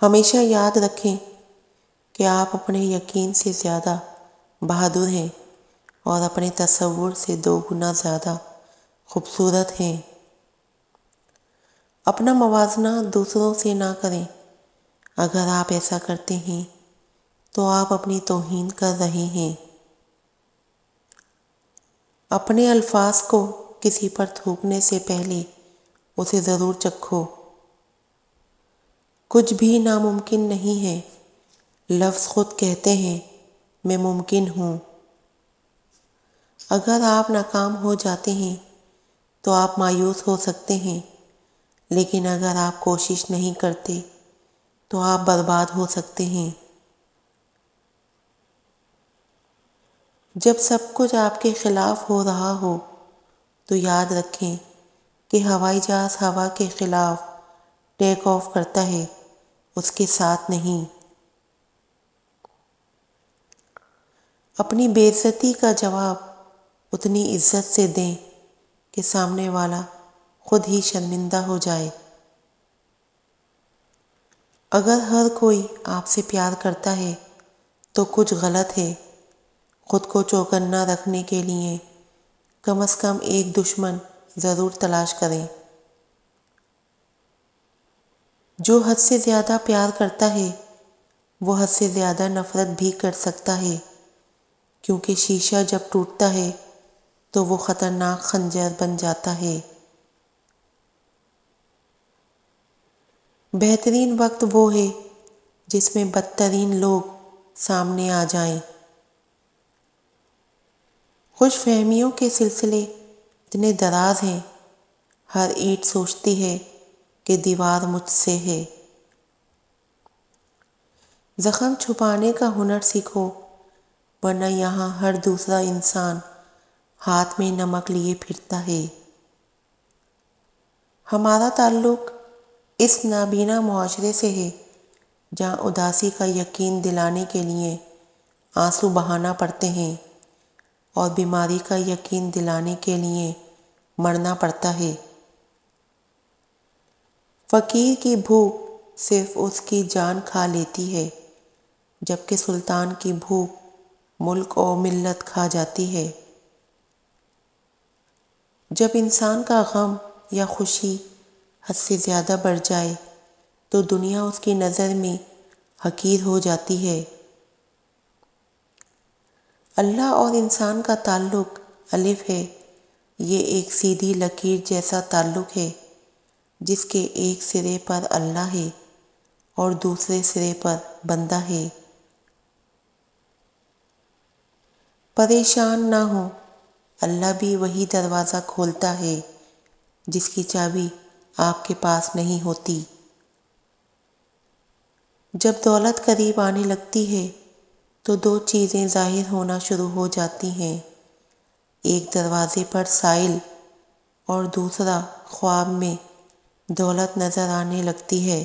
ہمیشہ یاد رکھیں کہ آپ اپنے یقین سے زیادہ بہادر ہیں اور اپنے تصور سے 2 گنا زیادہ خوبصورت ہیں۔ اپنا موازنہ دوسروں سے نہ کریں۔ اگر آپ ایسا کرتے ہیں تو آپ اپنی توہین کر رہے ہیں۔ اپنے الفاظ کو کسی پر تھوکنے سے پہلے اسے ضرور چکھو۔ کچھ بھی ناممکن نہیں ہے۔ لفظ خود کہتے ہیں میں ممکن ہوں۔ اگر آپ ناکام ہو جاتے ہیں تو آپ مایوس ہو سکتے ہیں، لیکن اگر آپ کوشش نہیں کرتے تو آپ برباد ہو سکتے ہیں۔ جب سب کچھ آپ کے خلاف ہو رہا ہو تو یاد رکھیں کہ ہوائی جہاز ہوا کے خلاف ٹیک آف کرتا ہے، اس کے ساتھ نہیں۔ اپنی بے عزتی کا جواب اتنی عزت سے دیں کہ سامنے والا خود ہی شرمندہ ہو جائے۔ اگر ہر کوئی آپ سے پیار کرتا ہے تو کچھ غلط ہے۔ خود کو چوکنا رکھنے کے لیے کم از کم ایک دشمن ضرور تلاش کریں۔ جو حد سے زیادہ پیار کرتا ہے وہ حد سے زیادہ نفرت بھی کر سکتا ہے، کیونکہ شیشہ جب ٹوٹتا ہے تو وہ خطرناک خنجر بن جاتا ہے۔ بہترین وقت وہ ہے جس میں بدترین لوگ سامنے آ جائیں۔ خوش فہمیوں کے سلسلے اتنے دراز ہیں، ہر اینٹ سوچتی ہے کہ دیوار مجھ سے ہے۔ زخم چھپانے کا ہنر سیکھو، ورنہ یہاں ہر دوسرا انسان ہاتھ میں نمک لیے پھرتا ہے۔ ہمارا تعلق اس نابینا معاشرے سے ہے جہاں اداسی کا یقین دلانے کے لیے آنسو بہانا پڑتے ہیں اور بیماری کا یقین دلانے کے لیے مرنا پڑتا ہے۔ فقیر کی بھوک صرف اس کی جان کھا لیتی ہے، جبکہ سلطان کی بھوک ملک اور ملت کھا جاتی ہے۔ جب انسان کا غم یا خوشی حد سے زیادہ بڑھ جائے تو دنیا اس کی نظر میں حقیر ہو جاتی ہے۔ اللہ اور انسان کا تعلق الف ہے۔ یہ ایک سیدھی لکیر جیسا تعلق ہے جس کے ایک سرے پر اللہ ہے اور دوسرے سرے پر بندہ ہے۔ پریشان نہ ہو، اللہ بھی وہی دروازہ کھولتا ہے جس کی چابی آپ کے پاس نہیں ہوتی۔ جب دولت قریب آنے لگتی ہے تو 2 چیزیں ظاہر ہونا شروع ہو جاتی ہیں، ایک دروازے پر سائل اور دوسرا خواب میں دولت نظر آنے لگتی ہے۔